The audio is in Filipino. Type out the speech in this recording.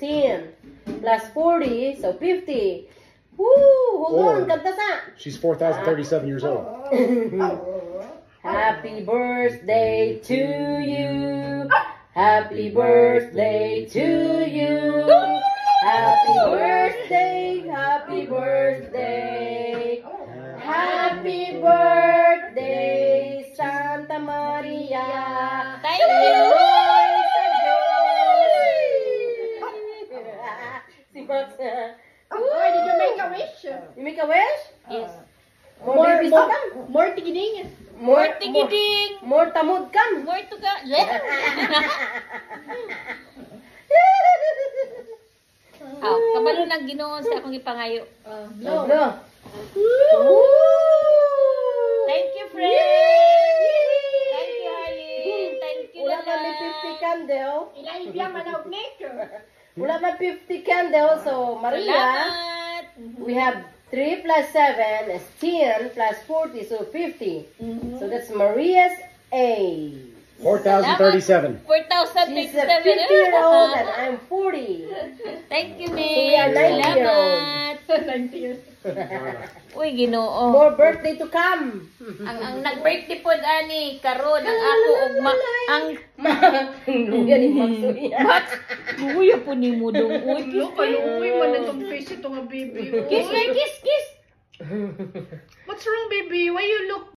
10 plus 40, so 50. Woo! Hold on, kanta sa. She's 4,037 years old. Happy birthday to you. Happy birthday to you. Happy birthday, happy birthday. Happy birthday, Santa Maria. Thank you. Si Max. Why did you make a wish? You make a wish? Yes. More babies to come. More tigiding. More tigiding. More tamod come. More to ka. Oh, kabalo ng Ginoo sa akong ipangayo. No. Thank you, friend. Thank you, Harlin. Thank you, Wala man may Lala. 50 candle. Ilaibya man of nature. Wala man 50 candle. So, Maria, Salamat. we have 3 plus 7 is 10 plus 40, so 50. So, that's Maria's A. 4,037. 4,037. She's a 50-year-old and I'm 40. Thank you, So, Miss. we are 90-year-old. Salamat. 90 years. Uy, Ginoo. More birthday to come. Ang nag-birthday po ani karon ang ako ug ang Luya ni Maxuya. Kuya po ni mo dong. Uy, Look, uwi man itong face ito nga baby. kiss, kiss, kiss. What's wrong, baby? Why you look